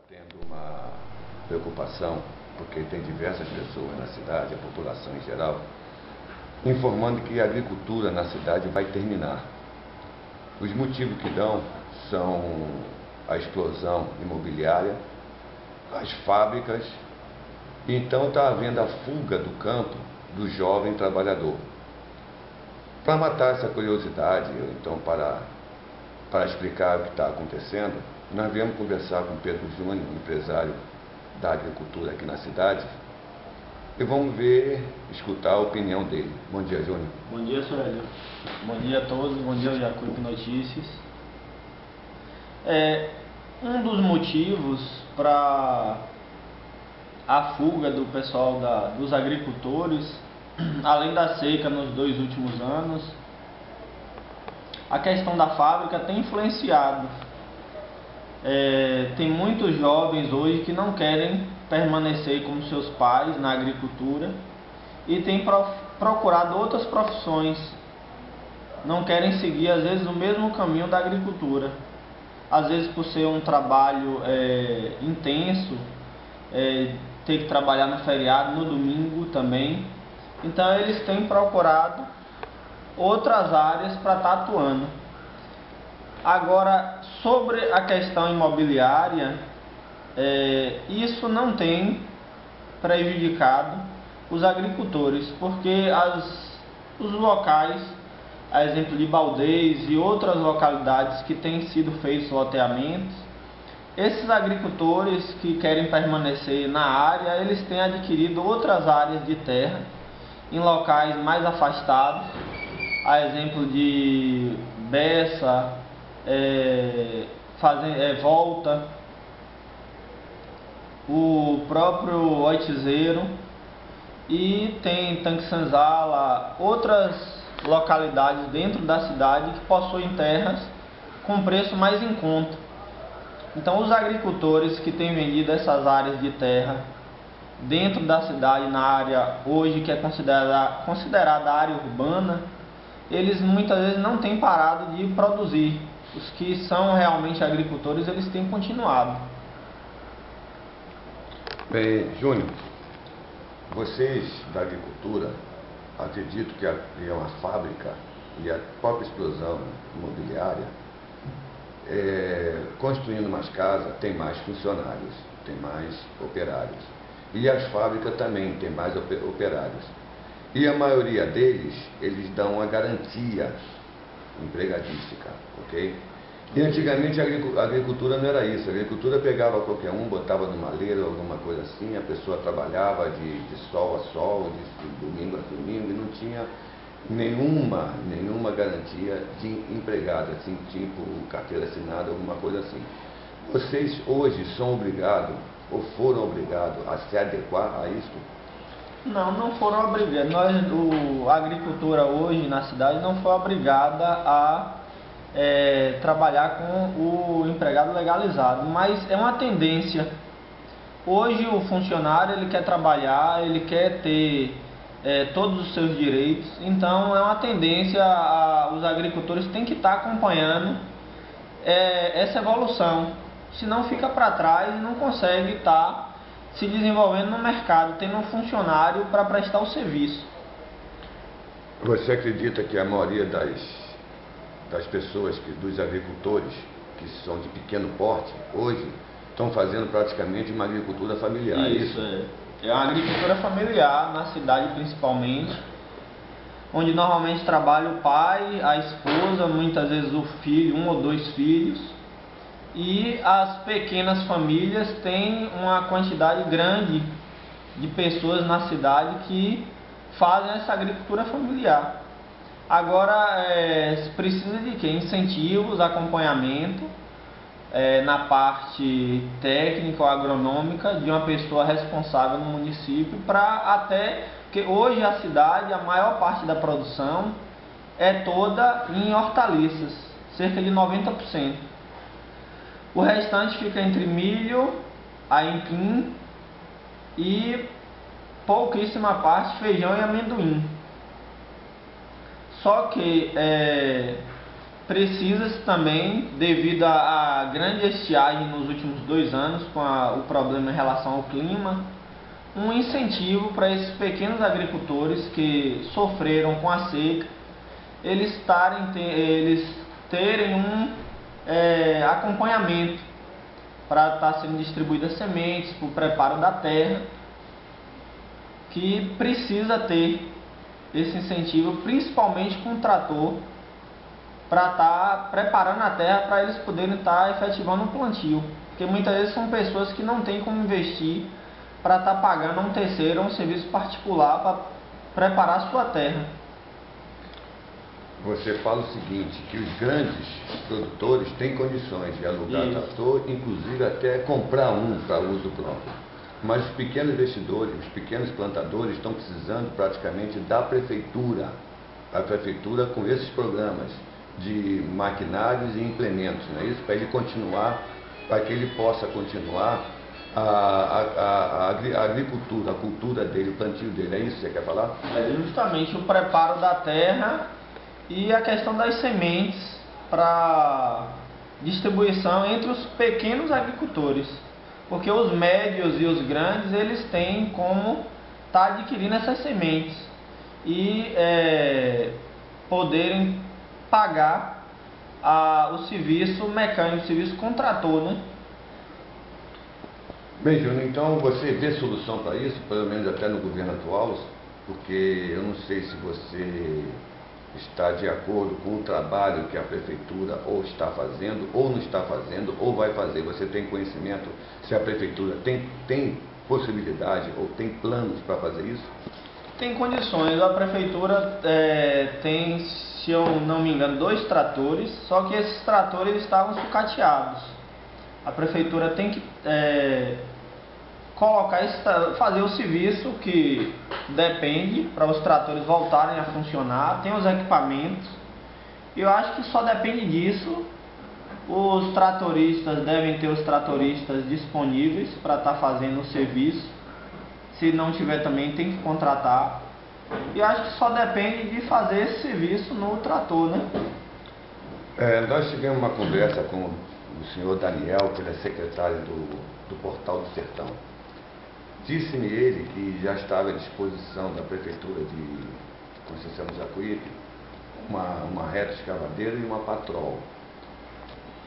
tendo uma preocupação, porque tem diversas pessoas na cidade, a população em geral, informando que a agricultura na cidade vai terminar. Os motivos que dão são a explosão imobiliária, as fábricas, então está havendo a fuga do campo do jovem trabalhador. Para matar essa curiosidade, então para explicar o que está acontecendo, nós viemos conversar com Pedro Júnior, empresário da agricultura aqui na cidade, e vamos escutar a opinião dele. Bom dia, Júnior. Bom dia, senhor Hélio. Bom dia a todos, bom dia ao Jacuípe Notícias. Um dos motivos para a fuga do pessoal dos agricultores, além da seca nos 2 últimos anos, a questão da fábrica tem influenciado. Tem muitos jovens hoje que não querem permanecer como seus pais na agricultura e têm procurado outras profissões. Não querem seguir, às vezes, o mesmo caminho da agricultura. Às vezes, por ser um trabalho intenso, ter que trabalhar no feriado, no domingo também. Então, eles têm procurado outras áreas para estar atuando. Agora, sobre a questão imobiliária, isso não tem prejudicado os agricultores, porque os locais, a exemplo de Baldeios e outras localidades que têm sido feitos loteamentos, esses agricultores que querem permanecer na área, eles têm adquirido outras áreas de terra em locais mais afastados, a exemplo de Bessa, Volta, o próprio Oitizeiro, e tem Tanque Senzala, outras localidades dentro da cidade que possuem terras com preço mais em conta. Então, os agricultores que têm vendido essas áreas de terra dentro da cidade, na área hoje que é considerada área urbana, eles muitas vezes não têm parado de produzir. Os que são realmente agricultores, eles têm continuado. Bem, Júnior, vocês da agricultura, acredito que é uma fábrica e a própria explosão imobiliária, construindo mais casas, tem mais funcionários, tem mais operários. E as fábricas também têm mais operários. E a maioria deles, eles dão uma garantia empregadística, ok? E antigamente a agricultura não era isso. A agricultura pegava qualquer um, botava numa leira ou alguma coisa assim, a pessoa trabalhava de sol a sol, de domingo a domingo, e não tinha nenhuma garantia de empregado, assim, tipo carteira assinada, alguma coisa assim. Vocês hoje são obrigados, ou foram obrigados a se adequar a isso? Não foram obrigados. A agricultura hoje na cidade não foi obrigada a trabalhar com o empregado legalizado, mas é uma tendência. Hoje o funcionário ele quer trabalhar, ele quer ter todos os seus direitos, então é uma tendência, os agricultores têm que estar acompanhando essa evolução, senão fica para trás e não consegue estar se desenvolvendo no mercado, tendo um funcionário para prestar o serviço. Você acredita que a maioria das pessoas, dos agricultores que são de pequeno porte, hoje estão fazendo praticamente uma agricultura familiar? Isso é uma agricultura familiar, na cidade principalmente, onde normalmente trabalha o pai, a esposa, muitas vezes o filho, 1 ou 2 filhos, e as pequenas famílias têm uma quantidade grande de pessoas na cidade que fazem essa agricultura familiar. Agora, se precisa de quê? Incentivos, acompanhamento na parte técnica ou agronômica de uma pessoa responsável no município, porque hoje a cidade, a maior parte da produção é toda em hortaliças, cerca de 90%. O restante fica entre milho, aipim e pouquíssima parte feijão e amendoim. Só que precisa-se também, devido à grande estiagem nos últimos 2 anos, com o problema em relação ao clima, um incentivo para esses pequenos agricultores que sofreram com a seca, eles terem um acompanhamento para estar sendo distribuídas sementes, para o preparo da terra, que precisa ter esse incentivo, principalmente com o trator, para estar preparando a terra para eles poderem estar efetivando o plantio. Porque muitas vezes são pessoas que não têm como investir para estar pagando a um terceiro ou um serviço particular para preparar a sua terra. Você fala o seguinte, que os grandes produtores têm condições de alugar trator, inclusive até comprar um para uso próprio. Mas os pequenos investidores, os pequenos plantadores estão precisando praticamente da prefeitura, a prefeitura com esses programas de maquinários e implementos, não é isso? Para ele continuar, para que ele possa continuar a agricultura, a cultura dele, o plantio dele, é isso que você quer falar? É justamente o preparo da terra e a questão das sementes para distribuição entre os pequenos agricultores, porque os médios e os grandes eles têm como estar adquirindo essas sementes e poderem pagar o serviço mecânico, o serviço com trator, né? Bem, Júnior, então você vê solução para isso, pelo menos até no governo atual, porque eu não sei se você está de acordo com o trabalho que a prefeitura ou está fazendo, ou não está fazendo, ou vai fazer. Você tem conhecimento se a prefeitura tem possibilidade ou tem planos para fazer isso? Tem condições. A prefeitura tem, se eu não me engano, 2 tratores, só que esses tratores estavam sucateados. A prefeitura tem que fazer o serviço que depende para os tratores voltarem a funcionar, tem os equipamentos. Eu acho que só depende disso. Os tratoristas devem ter os tratoristas disponíveis para estar fazendo o serviço. Se não tiver também tem que contratar. E acho que só depende de fazer esse serviço no trator, né? Nós tivemos uma conversa com o senhor Daniel, que ele é secretário do Portal do Sertão. Disse-me ele que já estava à disposição da Prefeitura de Conceição do Jacuípe uma retroescavadeira e uma patrol.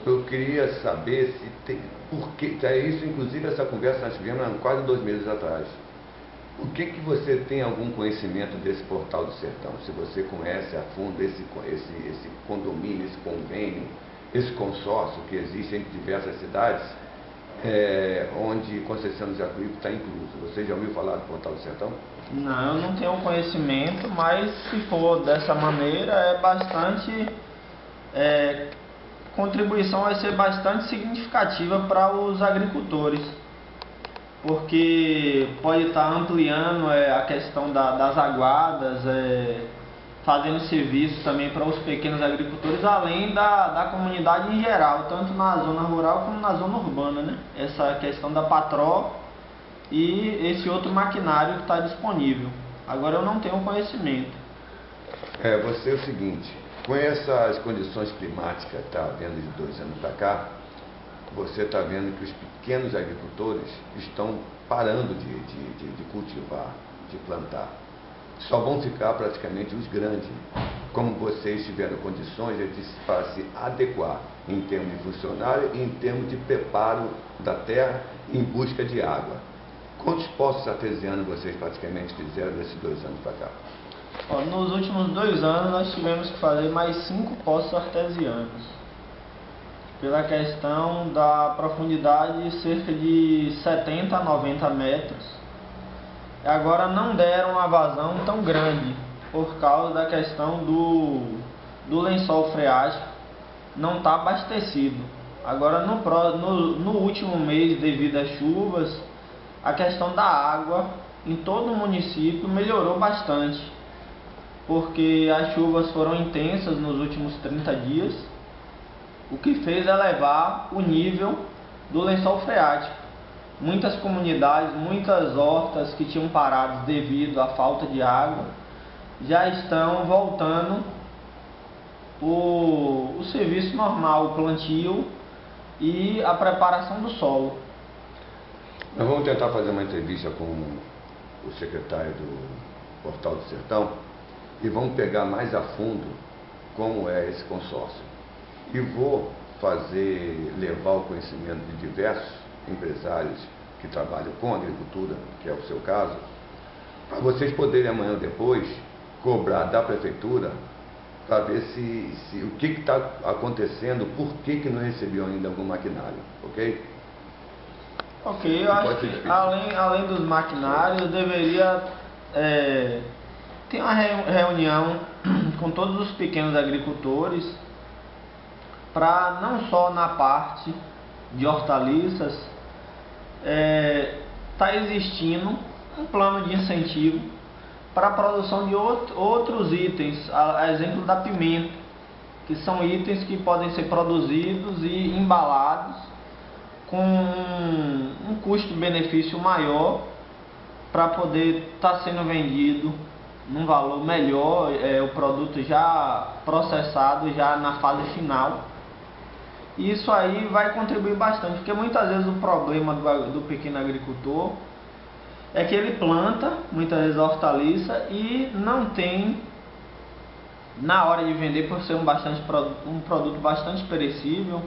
Eu queria saber se tem... Porque isso, inclusive, essa conversa nós tivemos há quase 2 meses atrás. O que você tem algum conhecimento desse Portal do Sertão? Se você conhece a fundo esse condomínio, esse convênio, esse consórcio que existe entre diversas cidades, onde Conceição do Jacuípe está incluso. Você já ouviu falar do Portal do Sertão? Não, eu não tenho conhecimento, mas se for dessa maneira, contribuição vai ser bastante significativa para os agricultores, porque pode estar ampliando a questão das aguadas, fazendo serviço também para os pequenos agricultores, além da comunidade em geral, tanto na zona rural como na zona urbana, né? Essa questão da patrol e esse outro maquinário que está disponível. Agora eu não tenho conhecimento. Você é o seguinte, com essas condições climáticas que está havendo de 2 anos para cá, você está vendo que os pequenos agricultores estão parando de cultivar, de plantar. Só vão ficar praticamente os grandes, como vocês tiveram condições para se adequar em termos de funcionário e em termos de preparo da terra em busca de água. Quantos poços artesianos vocês praticamente fizeram nesses 2 anos para cá? Nos últimos 2 anos nós tivemos que fazer mais 5 poços artesianos, pela questão da profundidade de cerca de 70 a 90 metros. Agora não deram uma vazão tão grande por causa da questão do lençol freático não está abastecido. Agora no último mês, devido às chuvas, a questão da água em todo o município melhorou bastante, porque as chuvas foram intensas nos últimos 30 dias, o que fez elevar o nível do lençol freático. Muitas comunidades, muitas hortas que tinham parado devido à falta de água, já estão voltando o serviço normal, o plantio e a preparação do solo. Nós vamos tentar fazer uma entrevista com o secretário do Portal do Sertão e vamos pegar mais a fundo como é esse consórcio. E vou levar o conhecimento de diversos empresários que trabalham com agricultura, que é o seu caso, para vocês poderem amanhã ou depois cobrar da prefeitura para ver o que está acontecendo, por que não recebeu ainda algum maquinário, ok? Ok, eu acho que além dos maquinários, deveria ter uma reunião com todos os pequenos agricultores, para não só na parte de hortaliças, está existindo um plano de incentivo para a produção de outros itens, a exemplo da pimenta, que são itens que podem ser produzidos e embalados com um custo-benefício maior para poder estar sendo vendido num valor melhor, o produto já processado, já na fase final. E isso aí vai contribuir bastante, porque muitas vezes o problema do pequeno agricultor é que ele planta, muitas vezes, a hortaliça e não tem, na hora de vender, por ser um produto bastante perecível,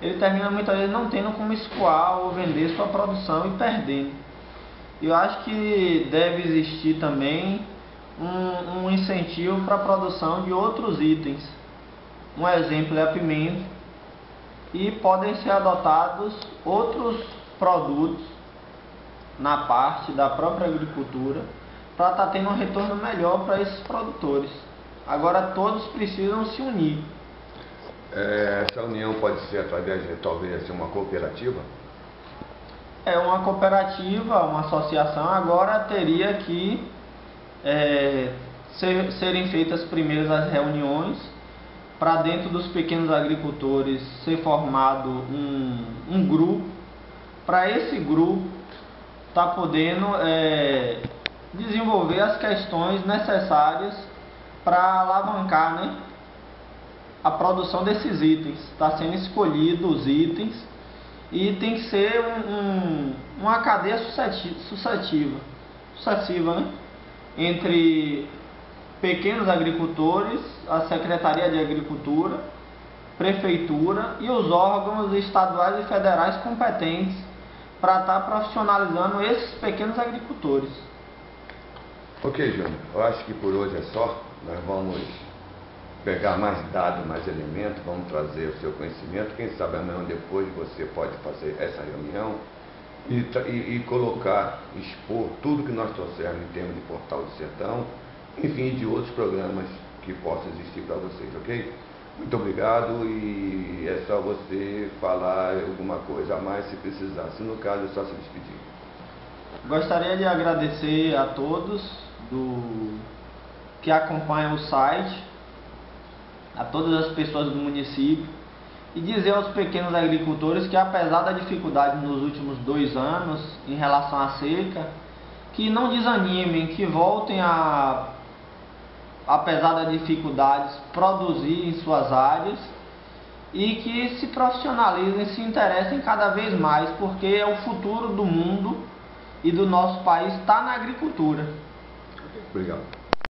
ele termina muitas vezes não tendo como escoar ou vender sua produção e perdendo. Eu acho que deve existir também um incentivo para a produção de outros itens. Um exemplo é a pimenta, e podem ser adotados outros produtos na parte da própria agricultura para estar tendo um retorno melhor para esses produtores. Agora todos precisam se unir. Essa união pode ser através de talvez uma cooperativa? Uma cooperativa, uma associação, agora teria que serem feitas primeiro as reuniões, para dentro dos pequenos agricultores ser formado um grupo, para esse grupo estar podendo desenvolver as questões necessárias para alavancar, né, a produção desses itens. Está sendo escolhido os itens e tem que ser uma cadeia sucessiva, né, entre pequenos agricultores, a Secretaria de Agricultura, Prefeitura e os órgãos estaduais e federais competentes para estar profissionalizando esses pequenos agricultores. Ok, Júnior, eu acho que por hoje é só. Nós vamos pegar mais dados, mais elementos, vamos trazer o seu conhecimento. Quem sabe amanhã ou depois você pode fazer essa reunião e colocar, expor tudo que nós trouxemos em termos de Portal do Sertão, enfim, de outros programas que possam existir para vocês, ok? Muito obrigado, e é só você falar alguma coisa a mais se precisar. Se no caso é só se despedir. Gostaria de agradecer a todos que acompanham o site, a todas as pessoas do município, e dizer aos pequenos agricultores que, apesar da dificuldade nos últimos 2 anos em relação à seca, que não desanimem, que voltem apesar das dificuldades, produzir em suas áreas e que se profissionalizem, se interessem cada vez mais, porque é o futuro do mundo e do nosso país está na agricultura. Obrigado.